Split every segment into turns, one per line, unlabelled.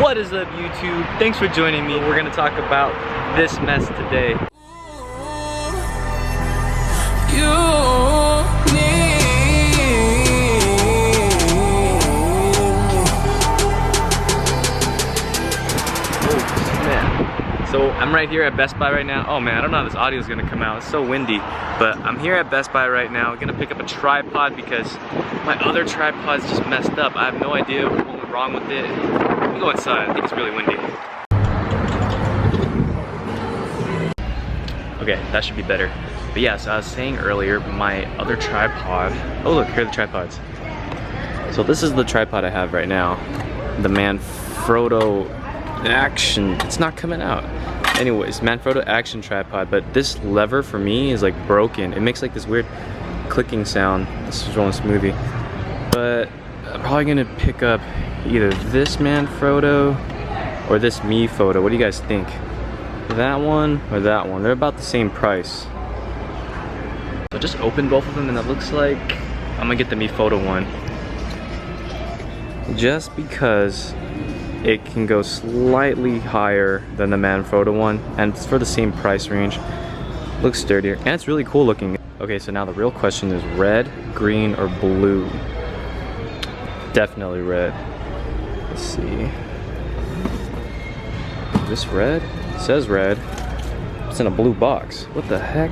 What is up, YouTube? Thanks for joining me. We're gonna talk about this mess today. So I'm right here at Best Buy right now. Oh man, I don't know how this audio is gonna come out. It's so windy. But I'm here at Best Buy right now. I'm gonna pick up a tripod because my other tripod's just messed up. I have no idea what went wrong with it. Let me go inside. I think it's really windy. Okay, that should be better. But yeah, so I was saying earlier, my other tripod. Oh look, here are the tripods. So this is the tripod I have right now. The Manfrotto Action. It's not coming out. Anyways, Manfrotto Action tripod, but this lever for me is like broken. It makes like this weird clicking sound. This is rolling smoothie. But I'm probably gonna pick up either this Manfrotto or this Photo. What do you guys think? That one or that one? They're about the same price. So just open both of them and it looks like I'm gonna get the Photo one. Just because it can go slightly higher than the Manfrotto one, and it's for the same price range. Looks sturdier, and it's really cool looking. Okay, so now the real question is red, green, or blue? Definitely red. Let's see. Is this red? It says red. It's in a blue box. What the heck?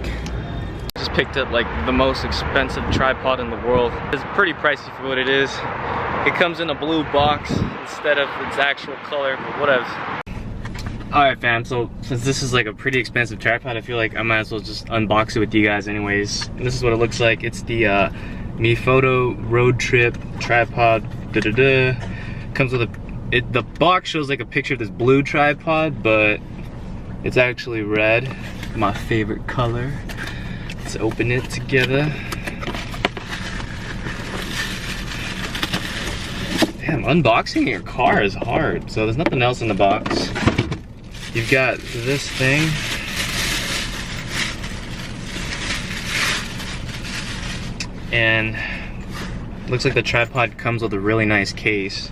Just picked up like the most expensive tripod in the world. It's pretty pricey for what it is. It comes in a blue box instead of its actual color, but whatever. Alright fam, so since this is like a pretty expensive tripod, I feel like I might as well just unbox it with you guys anyways. And this is what it looks like. It's the Photo Road Trip Tripod. Comes with the box shows like a picture of this blue tripod, but it's actually red. My favorite color. Let's open it together. Damn, unboxing your car is hard. So there's nothing else in the box. You've got this thing. And looks like the tripod comes with a really nice case.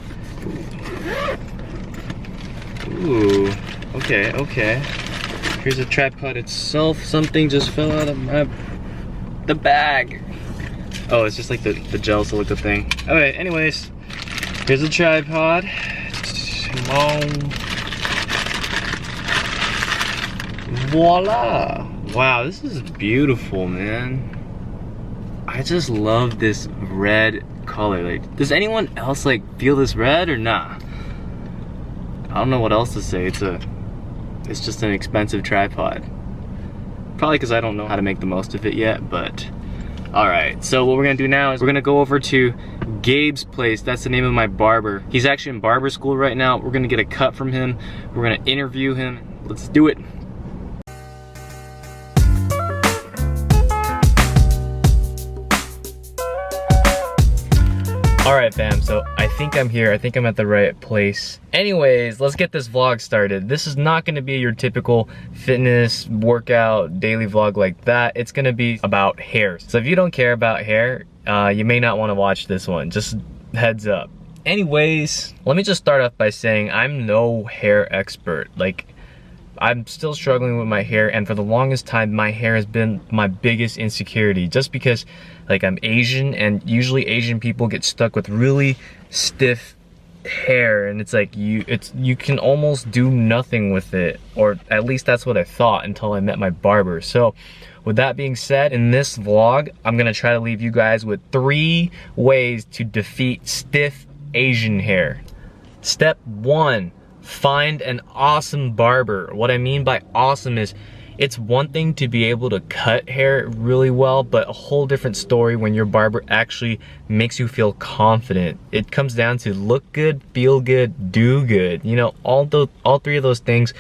Ooh, okay, okay. Here's the tripod itself. Something just fell out of the bag. Oh, it's just like the gel to look the thing. Alright, anyways. Here's a tripod. Voila! Wow, this is beautiful, man. I just love this red color. Like, does anyone else like feel this red or nah? I don't know what else to say. It's just an expensive tripod. Probably because I don't know how to make the most of it yet, but alright. So what we're gonna do now is we're gonna go over to Gabe's place. That's the name of my barber. He's actually in barber school right now. We're gonna get a cut from him. We're gonna interview him. Let's do it. Alright fam, so I think I'm here. I think I'm at the right place. Anyways, let's get this vlog started. This is not gonna be your typical fitness, workout, daily vlog like that. It's gonna be about hair. So if you don't care about hair, you may not wanna watch this one. Just heads up. Anyways, let me just start off by saying I'm no hair expert. Like, I'm still struggling with my hair, and for the longest time my hair has been my biggest insecurity, just because like I'm Asian, and usually Asian people get stuck with really stiff hair, and it's like you can almost do nothing with it, or at least that's what I thought until I met my barber. So with that being said, in this vlog I'm gonna try to leave you guys with 3 ways to defeat stiff Asian hair. Step 1, find an awesome barber. What I mean by awesome is, it's one thing to be able to cut hair really well, but a whole different story when your barber actually makes you feel confident. It comes down to look good, feel good, do good. You know, all 3 of those things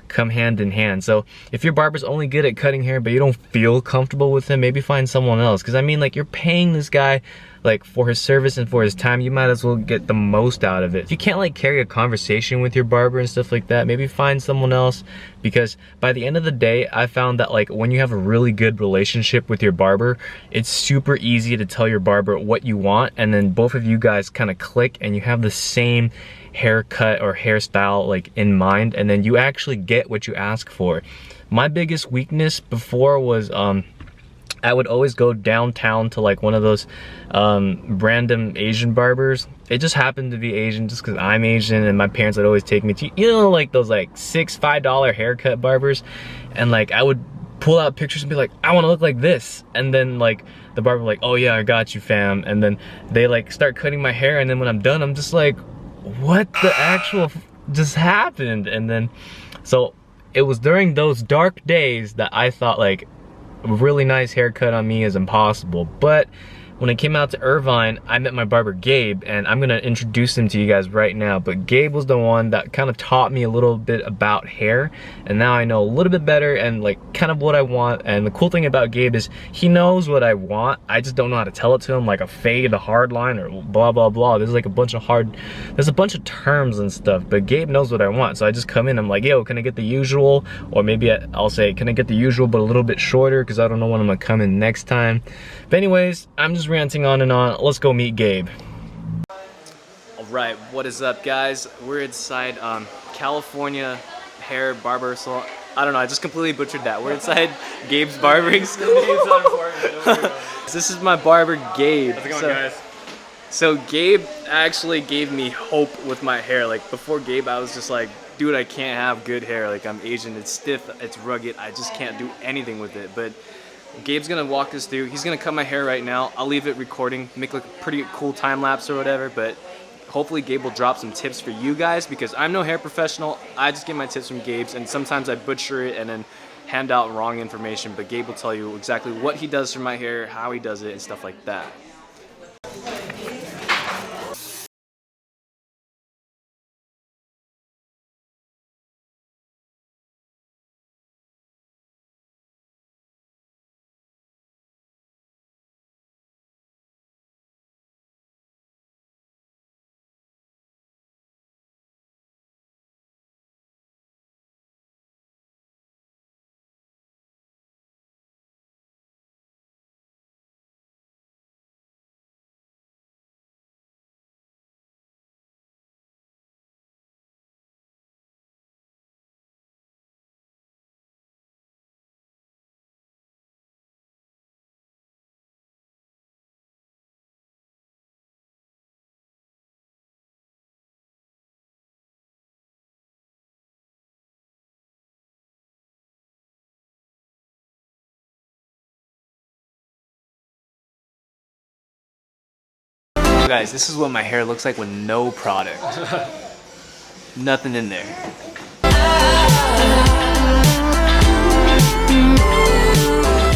come hand in hand. So if your barber's only good at cutting hair but you don't feel comfortable with him, maybe find someone else. Because I mean, like, you're paying this guy like for his service and for his time, you might as well get the most out of it. If you can't like carry a conversation with your barber and stuff like that, maybe find someone else, because by the end of the day, I found that like when you have a really good relationship with your barber, it's super easy to tell your barber what you want, and then both of you guys kind of click and you have the same haircut or hairstyle like in mind, and then you actually get what you ask for. My biggest weakness before was I would always go downtown to like one of those random Asian barbers. It just happened to be Asian just because I'm Asian, and my parents would always take me to, you know, like those like $5 haircut barbers. And like I would pull out pictures and be like, I want to look like this. And then like the barber like, oh yeah, I got you, fam. And then they like start cutting my hair, and then when I'm done, I'm just like, what the actual just happened? And then so it was during those dark days that I thought like a really nice haircut on me is impossible. But when I came out to Irvine, I met my barber Gabe, and I'm gonna introduce him to you guys right now. But Gabe was the one that kind of taught me a little bit about hair, and now I know a little bit better and like kind of what I want. And the cool thing about Gabe is he knows what I want. I just don't know how to tell it to him, like a fade, a hard line, or blah blah blah. There's like a bunch of terms and stuff, but Gabe knows what I want. So I just come in, I'm like, yo, can I get the usual? Or maybe I'll say, can I get the usual but a little bit shorter, because I don't know when I'm gonna come in next time. But anyways, I'm just ranting on and on. Let's go meet Gabe. All right, what is up, guys? We're inside California Hair Barber Salon. I don't know, I just completely butchered that. We're inside Gabe's barbering salon. This is my barber, Gabe.
How's it going, guys?
So Gabe actually gave me hope with my hair. Like before Gabe, I was just like, dude, I can't have good hair. Like I'm Asian, it's stiff, it's rugged. I just can't do anything with it. But Gabe's gonna walk us through. He's gonna cut my hair right now. I'll leave it recording, make like a pretty cool time lapse or whatever, but hopefully Gabe will drop some tips for you guys, because I'm no hair professional. I just get my tips from Gabe's, and sometimes I butcher it and then hand out wrong information, but Gabe will tell you exactly what he does for my hair, how he does it, and stuff like that. Guys, this is what my hair looks like with no product. Nothing in there.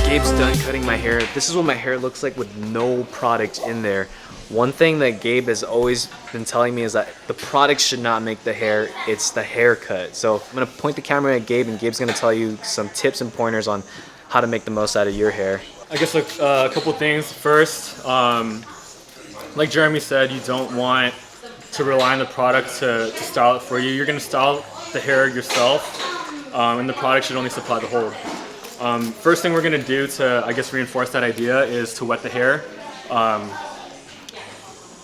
Gabe's done cutting my hair. This is what my hair looks like with no product in there. One thing that Gabe has always been telling me is that the product should not make the hair, it's the haircut. So I'm gonna point the camera at Gabe, and Gabe's gonna tell you some tips and pointers on how to make the most out of your hair.
I guess like, a couple things. First, like Jeremy said, you don't want to rely on the product to style it for you. You're going to style the hair yourself, and the product should only supply the hold. First thing we're going to do to, I guess, reinforce that idea is to wet the hair,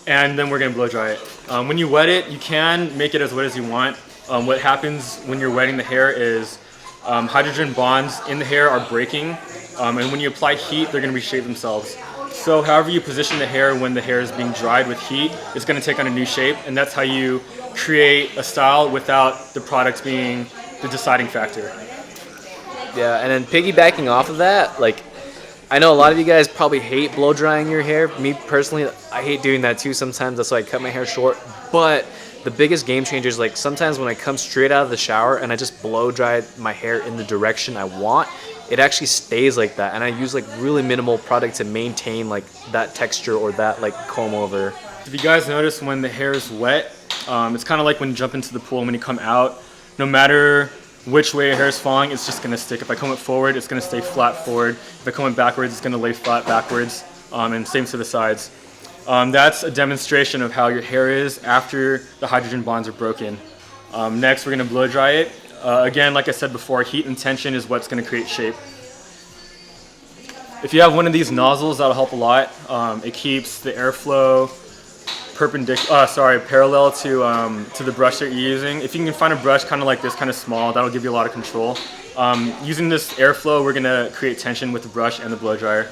and then we're going to blow dry it. When you wet it, you can make it as wet as you want. What happens when you're wetting the hair is hydrogen bonds in the hair are breaking, and when you apply heat, they're going to reshape themselves. So however you position the hair when the hair is being dried with heat, it's going to take on a new shape, and that's how you create a style without the product being the deciding factor.
Yeah, and then piggybacking off of that, like, I know a lot of you guys probably hate blow drying your hair. Me personally, I hate doing that too sometimes. That's why I cut my hair short. But the biggest game changer is like sometimes when I come straight out of the shower and I just blow dry my hair in the direction I want, it actually stays like that, and I use like really minimal product to maintain like that texture or that like comb over.
If you guys notice when the hair is wet, it's kind of like when you jump into the pool and when you come out, no matter which way your hair is falling, it's just going to stick. If I comb it forward, it's going to stay flat forward. If I comb it backwards, it's going to lay flat backwards, and same to the sides. That's a demonstration of how your hair is after the hydrogen bonds are broken. Next, we're going to blow dry it. Again, like I said before, heat and tension is what's going to create shape. If you have one of these nozzles, that'll help a lot. It keeps the airflow parallel to the brush that you're using. If you can find a brush kind of like this, kind of small, that'll give you a lot of control. Using this airflow, we're gonna create tension with the brush and the blow dryer.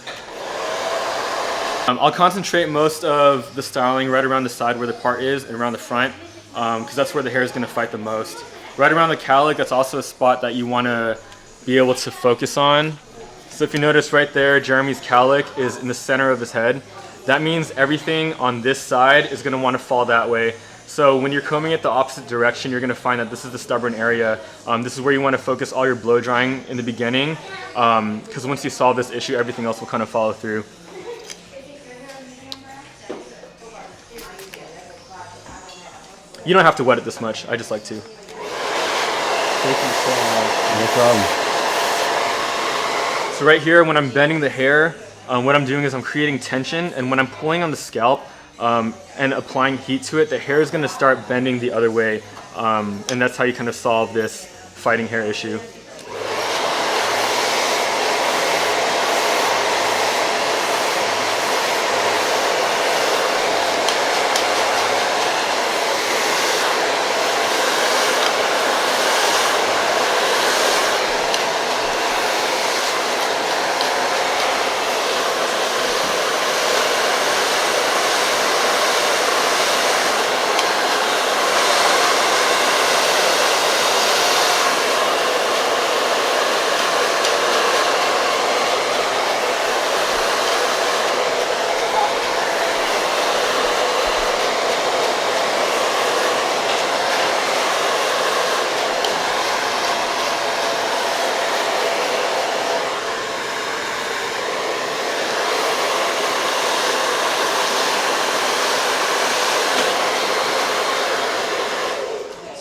I'll concentrate most of the styling right around the side where the part is and around the front, because that's where the hair is gonna fight the most. Right around the cowlick, that's also a spot that you wanna be able to focus on. So if you notice right there, Jeremy's cowlick is in the center of his head. That means everything on this side is gonna wanna fall that way. So when you're combing it the opposite direction, you're gonna find that this is the stubborn area. This is where you wanna focus all your blow drying in the beginning, because once you solve this issue, everything else will kind of follow through. You don't have to wet it this much, I just like to.
Thank you so much. No problem.
So right here, when I'm bending the hair, what I'm doing is I'm creating tension, and when I'm pulling on the scalp and applying heat to it, the hair is gonna start bending the other way, and that's how you kind of solve this fighting hair issue.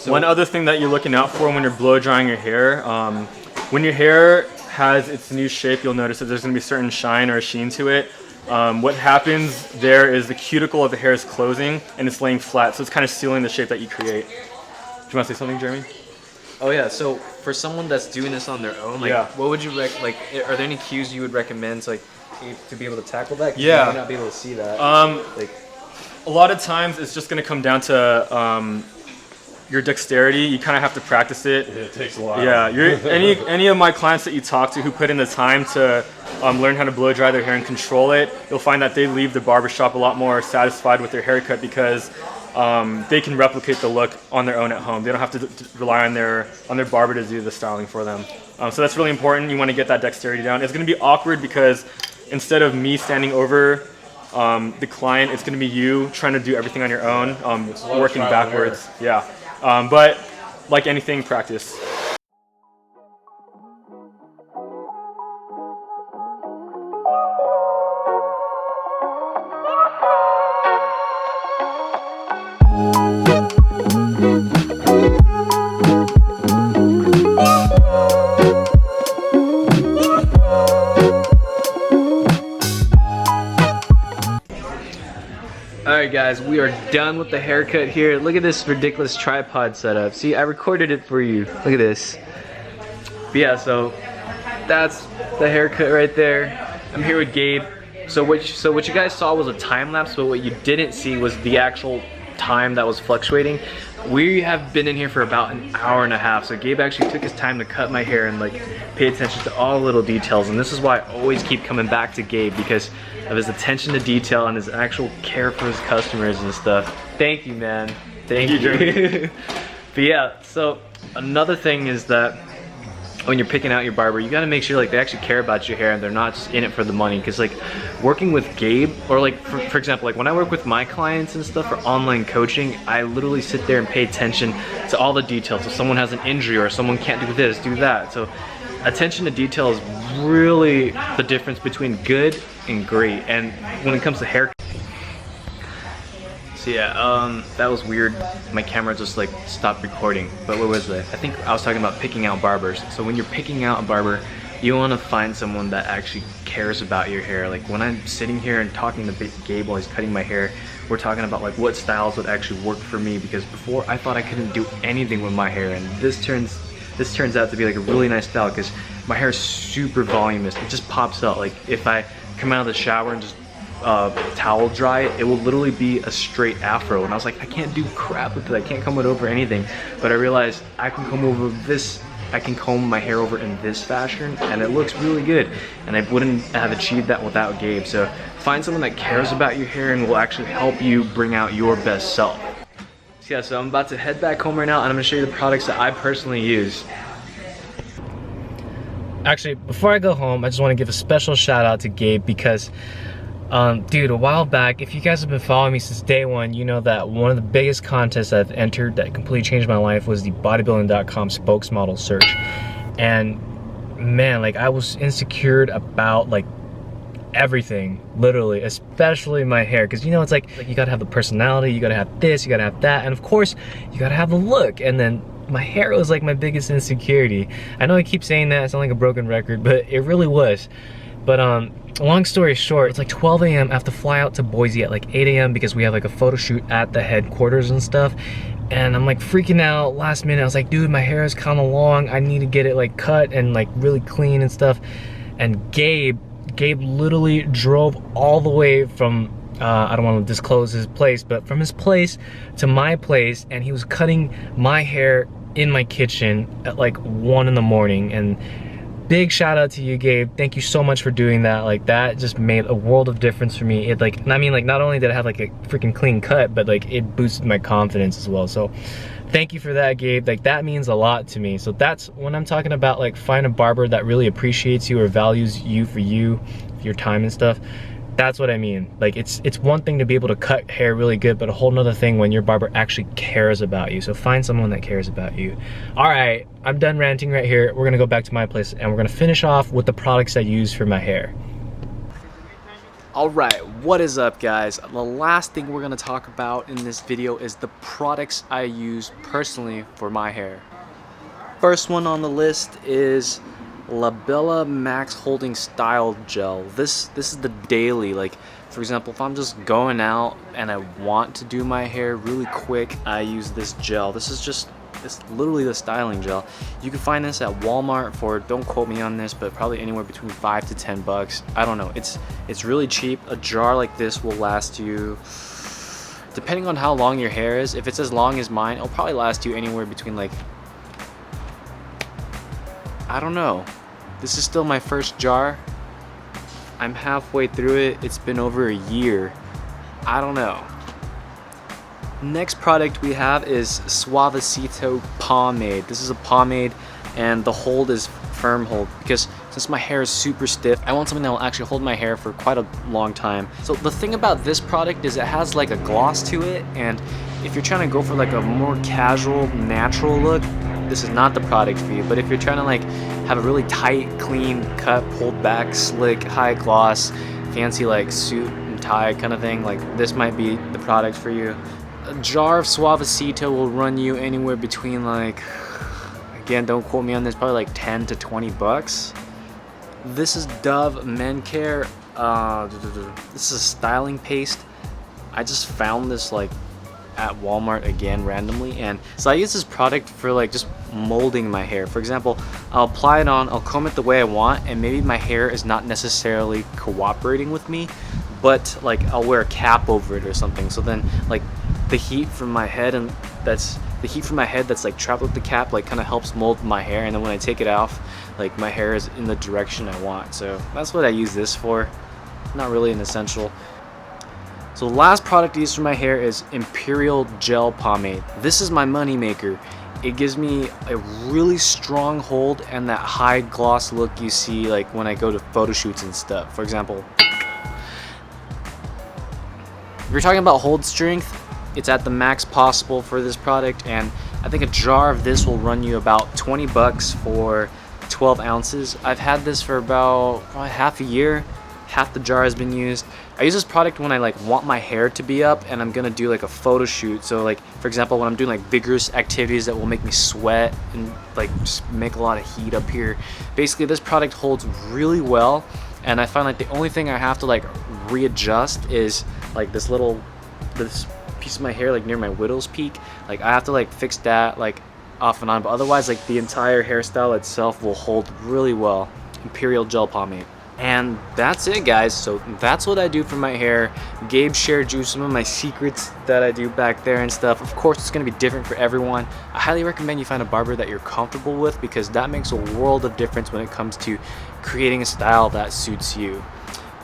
One other thing that you're looking out for when you're blow drying your hair, when your hair has its new shape, you'll notice that there's going to be certain shine or a sheen to it. What happens there is the cuticle of the hair is closing and it's laying flat, so it's kind of sealing the shape that you create. Do you want to say something, Jeremy?
Oh yeah, so for someone that's doing this on their own, like, what would you are there any cues you would recommend to be able to tackle that? 'Cause you might not be able to see that.
A lot of times it's just going to come down to your dexterity. You kind of have to practice it.
It takes a while.
Yeah, any of my clients that you talk to who put in the time to learn how to blow dry their hair and control it, you'll find that they leave the barbershop a lot more satisfied with their haircut because they can replicate the look on their own at home. They don't have to rely on their barber to do the styling for them. So that's really important. You want to get that dexterity down. It's going to be awkward because instead of me standing over the client, it's going to be you trying to do everything on your own, working backwards. Yeah. But like anything, practice.
Alright guys, we are done with the haircut here. Look at this ridiculous tripod setup. See, I recorded it for you. Look at this. But yeah, so that's the haircut right there. I'm here with Gabe. So what you guys saw was a time lapse, but what you didn't see was the actual time that was fluctuating. We have been in here for about an hour and a half, so Gabe actually took his time to cut my hair and pay attention to all the little details, and this is why I always keep coming back to Gabe, because of his attention to detail and his actual care for his customers and stuff. Thank you, man. Thank you. But yeah, so another thing is that when you're picking out your barber, you gotta make sure they actually care about your hair and they're not just in it for the money. Because working with Gabe, or for example, when I work with my clients and stuff for online coaching, I literally sit there and pay attention to all the details. If someone has an injury or someone can't do this, do that. So attention to detail is really the difference between good and great. And when it comes to hair, so yeah, that was weird. My camera just stopped recording. But what was that? I think I was talking about picking out barbers. So when you're picking out a barber, you want to find someone that actually cares about your hair. When I'm sitting here and talking to Gabe while he's cutting my hair, we're talking about what styles would actually work for me, because before I thought I couldn't do anything with my hair, and this turns out to be a really nice style because my hair is super voluminous. It just pops out. If I come out of the shower and just towel dry, it will literally be a straight afro. And I was like, I can't do crap with it. I can't comb it over anything. But I realized I can comb over this. I can comb my hair over in this fashion, and it looks really good. And I wouldn't have achieved that without Gabe. So find someone that cares about your hair and will actually help you bring out your best self. So yeah, so I'm about to head back home right now, and I'm gonna show you the products that I personally use. Actually, before I go home, I just want to give a special shout out to Gabe because, dude, a while back, if you guys have been following me since day one, you know that one of the biggest contests I've entered that completely changed my life was the bodybuilding.com spokesmodel search. And man, like, I was insecure about like everything, literally, especially my hair, because you know, it's like you gotta have the personality, you gotta have this, you gotta have that, and of course you gotta have the look. And then my hair was like my biggest insecurity. I know I keep saying that, I sound like a broken record, but it really was. But long story short, it's like 12 a.m. I have to fly out to Boise at like 8 a.m. because we have like a photo shoot at the headquarters and stuff. And I'm like freaking out last minute. I was like, dude, my hair is kind of long, I need to get it like cut and like really clean and stuff. And Gabe literally drove all the way from I don't want to disclose his place, but from his place to my place, and he was cutting my hair in my kitchen at like 1 in the morning. And big shout out to you, Gabe. Thank you so much for doing that. Like, that just made a world of difference for me. It like, I mean, like, not only did I have like a freaking clean cut, but like it boosted my confidence as well. So thank you for that, Gabe. Like, that means a lot to me. So that's when I'm talking about like find a barber that really appreciates you or values you for your time and stuff. That's what I mean. Like, it's one thing to be able to cut hair really good, but a whole nother thing when your barber actually cares about you. So find someone that cares about you. All right, I'm done ranting right here. We're gonna go back to my place and we're gonna finish off with the products I use for my hair. All right, what is up, guys? The last thing we're gonna talk about in this video is the products I use personally for my hair. First one on the list is Labella Max Holding Style Gel. This is the daily, like, for example, if I'm just going out and I want to do my hair really quick, I use this gel. It's literally the styling gel. You can find this at Walmart for, don't quote me on this, but probably anywhere between 5 to 10 bucks. I don't know. It's really cheap. A jar like this will last you, depending on how long your hair is. If it's as long as mine, it'll probably last you anywhere between, like, I don't know. This is still my first jar. I'm halfway through it. It's been over a year. I don't know. Next product we have is Suavecito Pomade. This is a pomade, and the hold is firm hold, because since my hair is super stiff, I want something that will actually hold my hair for quite a long time. So the thing about this product is it has like a gloss to it, and if you're trying to go for like a more casual, natural look, this is not the product for you. But if you're trying to like have a really tight, clean cut, pulled back, slick, high gloss, fancy like suit and tie kind of thing, like this might be the product for you. A jar of Suavecito will run you anywhere between, like, again, don't quote me on this, probably like 10 to 20 bucks. This is Dove Men Care. This is a styling paste. I just found this like at Walmart again randomly, and so I use this product for like just molding my hair. For example, I'll apply it on, I'll comb it the way I want, and maybe my hair is not necessarily cooperating with me, but like I'll wear a cap over it or something, so then like the heat from my head that's like trapped with the cap like kind of helps mold my hair, and then when I take it off, like my hair is in the direction I want. So that's what I use this for. Not really an essential. So the last product I use for my hair is Imperial Gel Pomade. This is my money maker. It gives me a really strong hold and that high gloss look you see like when I go to photo shoots and stuff. For example, if you're talking about hold strength, it's at the max possible for this product, and I think a jar of this will run you about 20 bucks for 12 ounces. I've had this for about probably half a year. Half the jar has been used. I use this product when I like want my hair to be up and I'm gonna do like a photo shoot. So like, for example, when I'm doing like vigorous activities that will make me sweat and like just make a lot of heat up here. Basically, this product holds really well, and I find like the only thing I have to like readjust is like this piece of my hair like near my widow's peak. Like I have to like fix that like off and on, but otherwise like the entire hairstyle itself will hold really well. Imperial Gel Pomade. And that's it, guys. So that's what I do for my hair. Gabe shared you some of my secrets that I do back there and stuff. Of course, it's gonna be different for everyone. I highly recommend you find a barber that you're comfortable with, because that makes a world of difference when it comes to creating a style that suits you.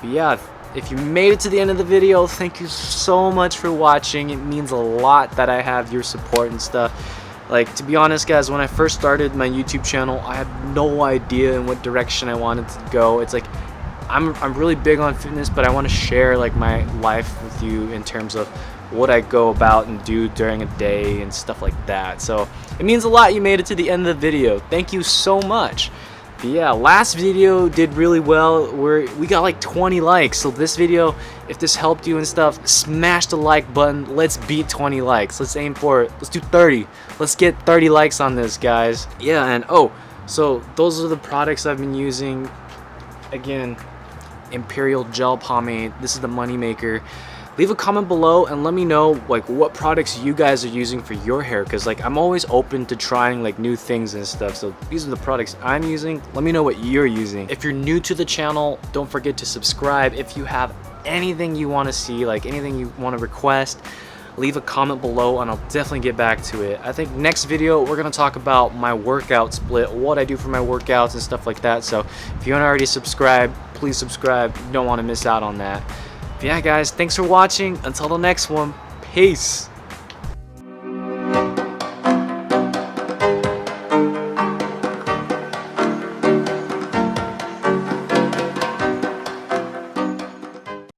But yeah, if you made it to the end of the video, thank you so much for watching. It means a lot that I have your support and stuff. Like, to be honest, guys, when I first started my YouTube channel, I had no idea in what direction I wanted to go. It's like, I'm really big on fitness, but I want to share like my life with you in terms of what I go about and do during a day and stuff like that. So it means a lot you made it to the end of the video. Thank you so much. But yeah, last video did really well. We got like 20 likes. So this video, if this helped you and stuff, smash the like button. Let's beat 20 likes. Let's aim for it. Let's do 30. Let's get 30 likes on this, guys. Yeah, and oh, so those are the products I've been using. Again, Imperial Gel Pomade. This is the money maker. Leave a comment below and let me know like what products you guys are using for your hair, because like I'm always open to trying like new things and stuff. So these are the products I'm using. Let me know what you're using. If you're new to the channel, don't forget to subscribe. If you have anything you want to see, like anything you want to request, leave a comment below and I'll definitely get back to it. I think next video we're gonna talk about my workout split, what I do for my workouts and stuff like that. So if you haven't already subscribed, please subscribe. You don't want to miss out on that. But yeah, guys, thanks for watching. Until the next one, peace.